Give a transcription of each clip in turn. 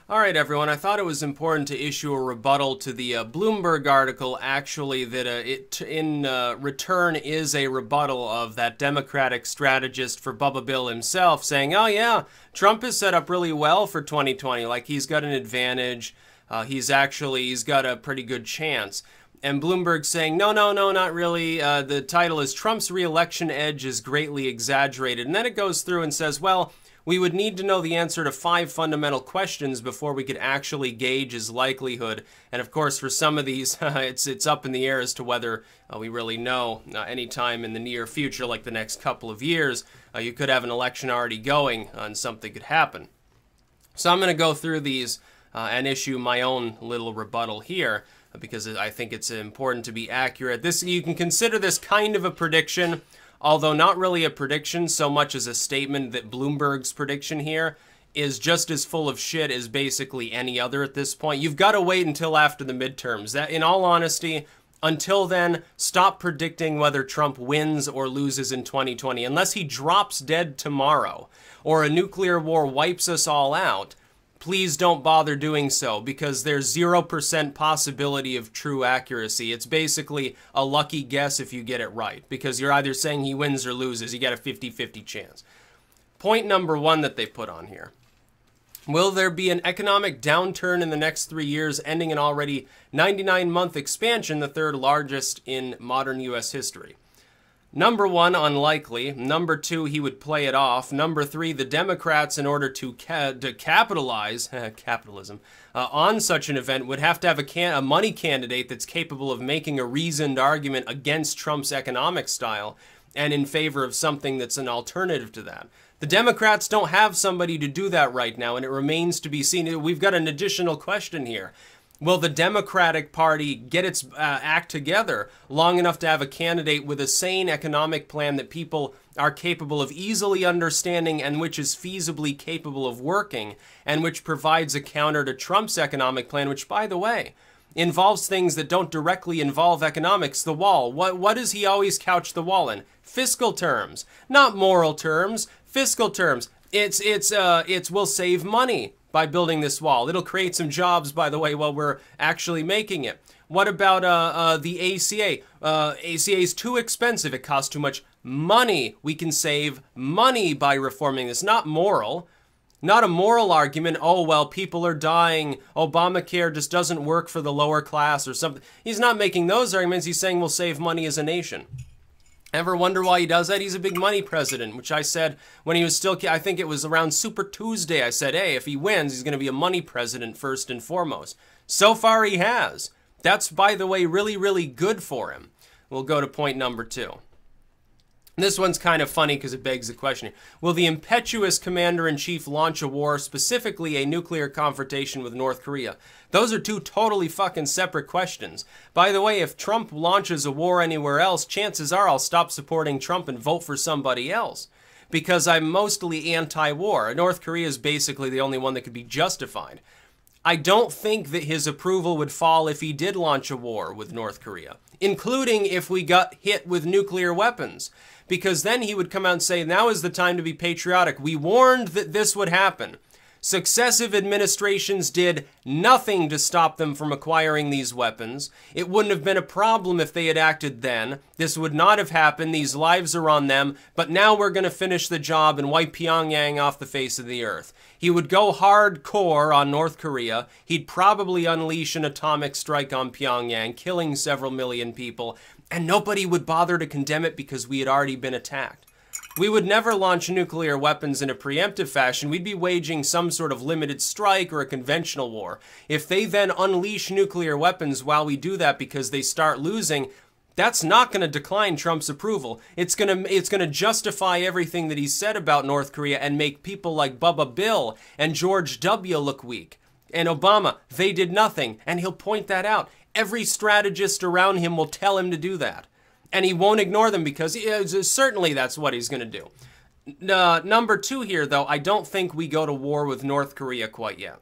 All right, everyone, I thought it was important to issue a rebuttal to the Bloomberg article, actually, that it in return is a rebuttal of that Democratic strategist for Bubba Bill himself saying, oh yeah, Trump is set up really well for 2020, like he's got an advantage, he's got a pretty good chance. And Bloomberg saying, no, not really. The title is Trump's re-election edge is greatly exaggerated. And then it goes through and says, well, we would need to know the answer to 5 fundamental questions before we could actually gauge his likelihood. And of course, for some of these, it's up in the air as to whether we really know anytime in the near future, like the next couple of years, you could have an election already going and something could happen. So I'm going to go through these and issue my own little rebuttal here, because I think it's important to be accurate. You can consider this kind of a prediction, although not really a prediction so much as a statement that Bloomberg's prediction here is just as full of shit as basically any other at this point. You've got to wait until after the midterms. That, in all honesty, until then, stop predicting whether Trump wins or loses in 2020. Unless he drops dead tomorrow or a nuclear war wipes us all out, please don't bother doing so, because there's 0% possibility of true accuracy. It's basically a lucky guess if you get it right, because you're either saying he wins or loses. You get a 50-50 chance. Point number 1 that they put on here. Will there be an economic downturn in the next 3 years, ending an already 99-month expansion, the 3rd largest in modern U.S. history? Number 1, unlikely. Number 2, he would play it off. Number 3, the Democrats, in order to capitalize capitalism on such an event, would have to have a money candidate that's capable of making a reasoned argument against Trump's economic style and in favor of something that's an alternative to that. The Democrats don't have somebody to do that right now, and it remains to be seen. We've got an additional question here. Will the Democratic Party get its act together long enough to have a candidate with a sane economic plan that people are capable of easily understanding and which is feasibly capable of working, and which provides a counter to Trump's economic plan, which, by the way, involves things that don't directly involve economics? The wall. What does he always couch the wall in? Fiscal terms. Not moral terms. Fiscal terms. It's we'll save money by building this wall. It'll create some jobs, by the way, while we're actually making it. What about the ACA? ACA is too expensive. It costs too much money. We can save money by reforming this. Not moral. Not a moral argument. Oh, well, people are dying. Obamacare just doesn't work for the lower class or something. He's not making those arguments. He's saying we'll save money as a nation. Ever wonder why he does that? He's a big money president, which I said when he was still, I think it was around Super Tuesday, I said, hey, if he wins, he's going to be a money president first and foremost. So far he has. That's, by the way, really, really good for him. We'll go to point number 2. This one's kind of funny because it begs the question. Will the impetuous commander-in-chief launch a war, specifically a nuclear confrontation with North Korea? Those are 2 totally fucking separate questions. By the way, if Trump launches a war anywhere else, chances are I'll stop supporting Trump and vote for somebody else, because I'm mostly anti-war. North Korea is basically the only one that could be justified. I don't think that his approval would fall if he did launch a war with North Korea, including if we got hit with nuclear weapons, because then he would come out and say, now is the time to be patriotic. We warned that this would happen. Successive administrations did nothing to stop them from acquiring these weapons. It wouldn't have been a problem if they had acted then. This would not have happened. These lives are on them. But now we're going to finish the job and wipe Pyongyang off the face of the earth. He would go hardcore on North Korea. He'd probably unleash an atomic strike on Pyongyang, killing several million people. And nobody would bother to condemn it because we had already been attacked. We would never launch nuclear weapons in a preemptive fashion. We'd be waging some sort of limited strike or a conventional war. If they then unleash nuclear weapons while we do that because they start losing, that's not going to decline Trump's approval. It's going to justify everything that he said about North Korea and make people like Bubba Bill and George W. look weak. And Obama, they did nothing, and he'll point that out. Every strategist around him will tell him to do that. And he won't ignore them because certainly that's what he's going to do. Number 2 here, though, I don't think we go to war with North Korea quite yet.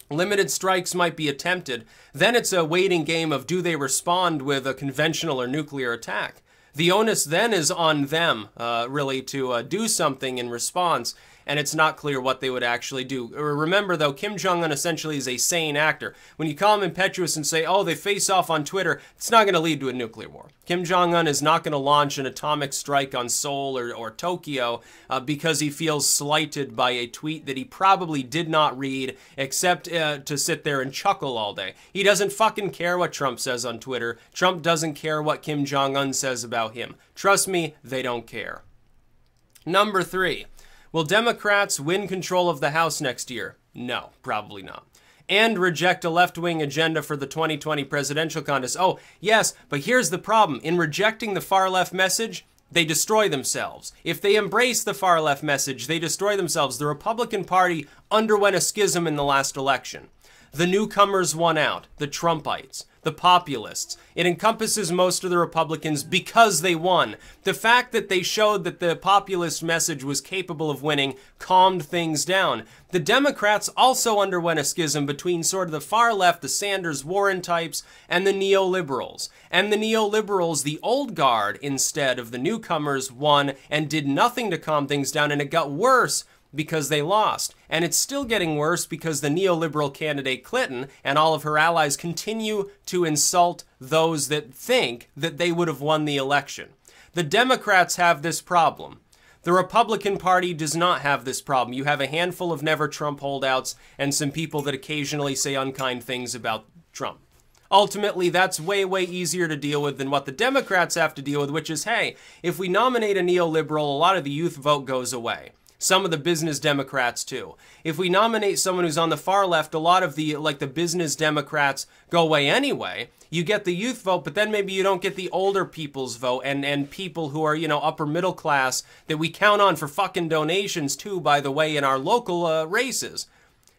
Limited strikes might be attempted. Then it's a waiting game of do they respond with a conventional or nuclear attack. The onus then is on them, really, to do something in response. and it's not clear what they would actually do. Remember, though, Kim Jong-un essentially is a sane actor. When you call him impetuous and say, oh, they face off on Twitter, it's not going to lead to a nuclear war. Kim Jong-un is not going to launch an atomic strike on Seoul or Tokyo because he feels slighted by a tweet that he probably did not read, except to sit there and chuckle all day. He doesn't fucking care what Trump says on Twitter. Trump doesn't care what Kim Jong-un says about him. Trust me, they don't care. Number 3, will Democrats win control of the House next year? No, probably not. And reject a left-wing agenda for the 2020 presidential contest. Oh, yes, but here's the problem. In rejecting the far-left message, they destroy themselves. If they embrace the far-left message, they destroy themselves. The Republican Party underwent a schism in the last election. The newcomers won out, the Trumpites, the populists. It encompasses most of the Republicans because they won. The fact that they showed that the populist message was capable of winning calmed things down. The Democrats also underwent a schism between sort of the far left, the Sanders-Warren types, and the neoliberals. And the neoliberals, the old guard, instead of the newcomers, won and did nothing to calm things down, and it got worse because they lost. And it's still getting worse because the neoliberal candidate Clinton and all of her allies continue to insult those that think that they would have won the election. The Democrats have this problem. The Republican Party does not have this problem. You have a handful of never Trump holdouts and some people that occasionally say unkind things about Trump. Ultimately, that's way, way easier to deal with than what the Democrats have to deal with, which is, hey, if we nominate a neoliberal, a lot of the youth vote goes away. Some of the business Democrats, too. If we nominate someone who's on the far left, a lot of the, the business Democrats go away anyway. You get the youth vote, but then maybe you don't get the older people's vote and people who are, upper middle class that we count on for fucking donations, too, by the way, in our local races.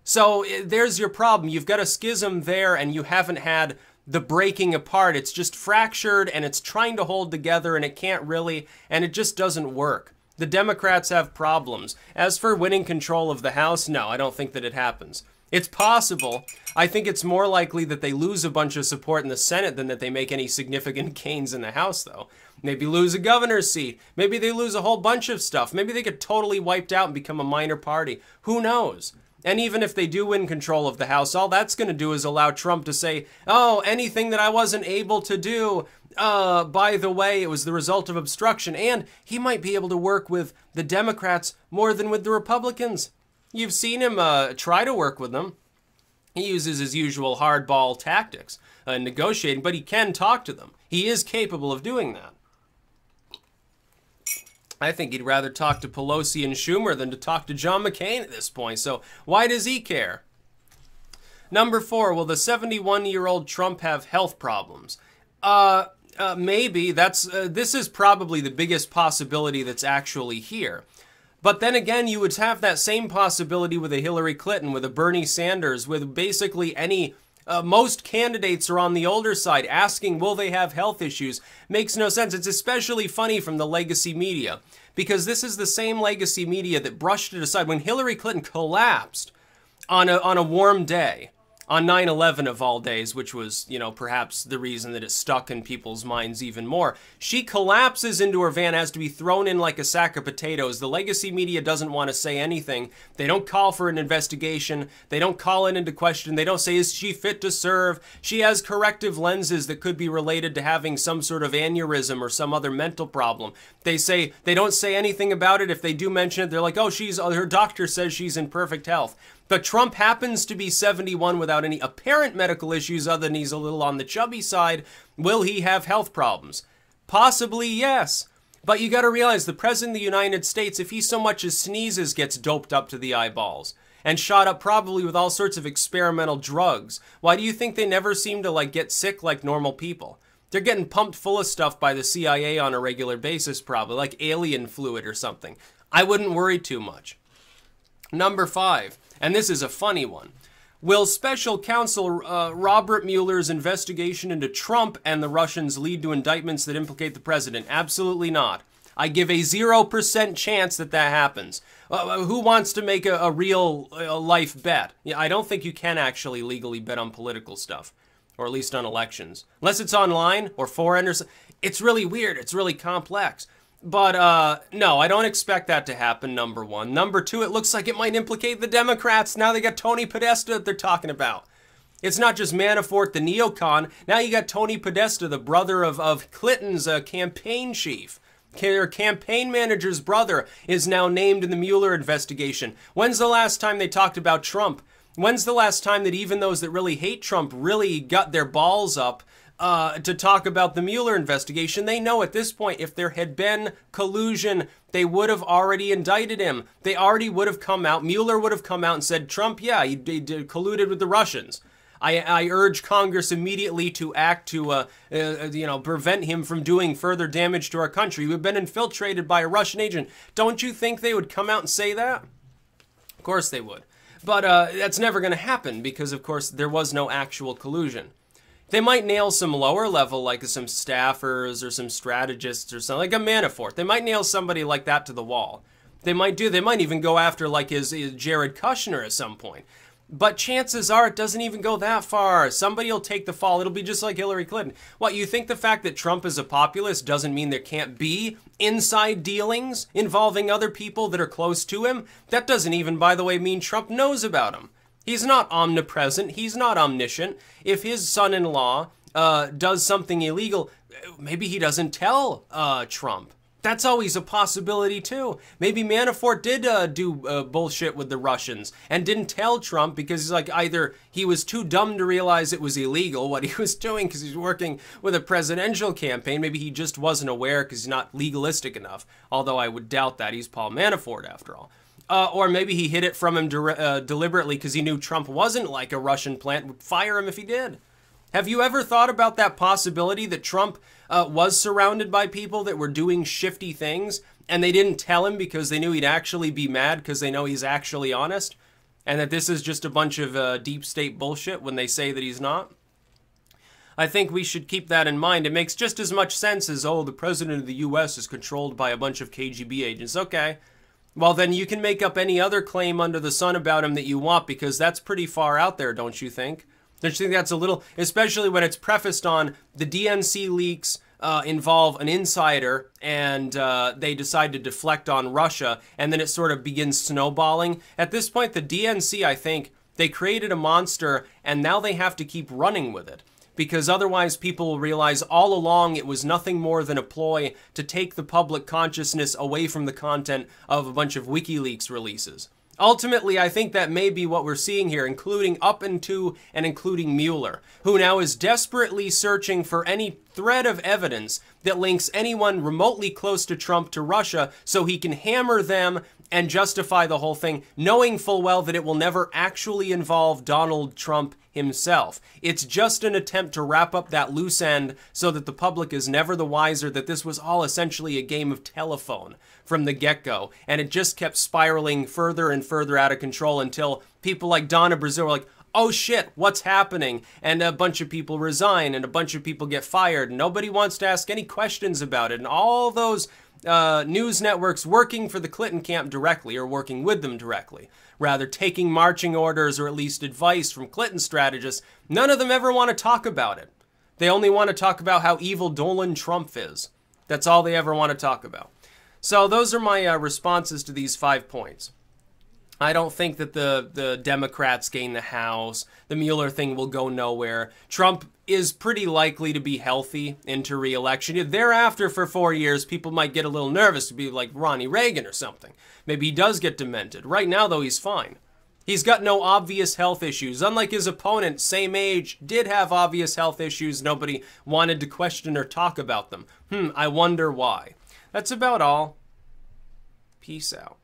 So there's your problem. You've got a schism there, and you haven't had the breaking apart. It's just fractured, and it's trying to hold together, and it can't really, and it just doesn't work. The Democrats have problems. As for winning control of the House, no, I don't think that it happens. It's possible. I think it's more likely that they lose a bunch of support in the Senate than that they make any significant gains in the House, though. Maybe lose a governor's seat. Maybe they lose a whole bunch of stuff. Maybe they get totally wiped out and become a minor party. Who knows? And even if they do win control of the House, all that's going to do is allow Trump to say, oh, anything that I wasn't able to do, by the way, it was the result of obstruction. And he might be able to work with the Democrats more than with the Republicans. You've seen him try to work with them. He uses his usual hardball tactics in negotiating, but he can talk to them. He is capable of doing that. I think he'd rather talk to Pelosi and Schumer than to talk to John McCain at this point, so why does he care? Number 4, will the 71-year-old Trump have health problems? Maybe. This is probably the biggest possibility that's actually here. But then again, you would have that same possibility with a Hillary Clinton, with a Bernie Sanders, with basically any... most candidates are on the older side. Asking, will they have health issues, makes no sense. It's especially funny from the legacy media, because this is the same legacy media that brushed it aside. When Hillary Clinton collapsed on a warm day, on 9/11 of all days, which was, perhaps the reason that it stuck in people's minds even more. She collapses into her van, has to be thrown in like a sack of potatoes. The legacy media doesn't want to say anything. They don't call for an investigation. They don't call it into question. They don't say, is she fit to serve? She has corrective lenses that could be related to having some sort of aneurysm or some other mental problem. They don't say anything about it. If they do mention it, they're like, oh, her doctor says she's in perfect health. But Trump happens to be 71 without any apparent medical issues other than he's a little on the chubby side. Will he have health problems? Possibly, yes. But you got to realize the President of the United States, if he so much as sneezes, gets doped up to the eyeballs and shot up probably with all sorts of experimental drugs. Why do you think they never seem to get sick like normal people? They're getting pumped full of stuff by the CIA on a regular basis, probably, like alien fluid or something. I wouldn't worry too much. Number 5. And this is a funny one. Will special counsel Robert Mueller's investigation into Trump and the Russians lead to indictments that implicate the president? Absolutely not. I give a 0% chance that that happens. Who wants to make a real life bet? Yeah, I don't think you can actually legally bet on political stuff, or at least on elections. Unless it's online or foreign or something. It's really weird. It's really complex. But, no, I don't expect that to happen, number one. Number two, it looks like it might implicate the Democrats. Now they got Tony Podesta that they're talking about. It's not just Manafort, the neocon. Now you got Tony Podesta, the brother of Clinton's campaign chief. Their campaign manager's brother is now named in the Mueller investigation. When's the last time they talked about Trump? When's the last time that even those that really hate Trump really got their balls up to talk about the Mueller investigation? They know at this point, if there had been collusion, they would have already indicted him. They already would have come out. Mueller would have come out and said, Trump, yeah, he colluded with the Russians. I urge Congress immediately to act to, prevent him from doing further damage to our country. We've been infiltrated by a Russian agent. Don't you think they would come out and say that? Of course they would. But that's never going to happen because, of course, there was no actual collusion. They might nail some lower level, like some staffers or some strategists or something, like a Manafort. They might nail somebody like that to the wall. They might even go after, like, his Jared Kushner at some point. But chances are it doesn't even go that far. Somebody will take the fall. It'll be just like Hillary Clinton. What, you think the fact that Trump is a populist doesn't mean there can't be inside dealings involving other people that are close to him? That doesn't even, by the way, mean Trump knows about them. He's not omnipresent. He's not omniscient. If his son-in-law does something illegal, maybe he doesn't tell Trump. That's always a possibility, too. Maybe Manafort did do bullshit with the Russians and didn't tell Trump because he's like, either he was too dumb to realize it was illegal, what he was doing because he's working with a presidential campaign. Maybe he just wasn't aware because he's not legalistic enough, although I would doubt that. He's Paul Manafort, after all. Or maybe he hid it from him deliberately because he knew Trump wasn't like a Russian plant, would fire him if he did. Have you ever thought about that possibility that Trump was surrounded by people that were doing shifty things and they didn't tell him because they knew he'd actually be mad because they know he's actually honest? And that this is just a bunch of deep state bullshit when they say that he's not? I think we should keep that in mind. It makes just as much sense as, oh, the president of the U.S. is controlled by a bunch of KGB agents. Okay. Well, then you can make up any other claim under the sun about him that you want because that's pretty far out there, don't you think? Don't you think that's a little, especially when it's prefaced on the DNC leaks involve an insider and they decide to deflect on Russia and then it sort of begins snowballing. At this point, the DNC, I think, they created a monster and now they have to keep running with it because otherwise people will realize all along it was nothing more than a ploy to take the public consciousness away from the content of a bunch of WikiLeaks releases. Ultimately, I think that may be what we're seeing here, including up into and including Mueller, who now is desperately searching for any thread of evidence that links anyone remotely close to Trump to Russia so he can hammer them and justify the whole thing, knowing full well that it will never actually involve Donald Trump himself. It's just an attempt to wrap up that loose end so that the public is never the wiser that this was all essentially a game of telephone from the get-go. And it just kept spiraling further and further out of control until people like Donna Brazil were like, oh shit, what's happening? And a bunch of people resign and a bunch of people get fired. And nobody wants to ask any questions about it. And all those news networks working for the Clinton camp directly or working with them directly, rather taking marching orders or at least advice from Clinton strategists, none of them ever want to talk about it. They only want to talk about how evil Donald Trump is. That's all they ever want to talk about. So those are my responses to these 5 points. I don't think that the Democrats gain the House. The Mueller thing will go nowhere. Trump is pretty likely to be healthy into re-election. Thereafter, for 4 years, people might get a little nervous to be like Ronnie Reagan or something. Maybe he does get demented. Right now, though, he's fine. He's got no obvious health issues. Unlike his opponent, same age, did have obvious health issues. Nobody wanted to question or talk about them. I wonder why. That's about all. Peace out.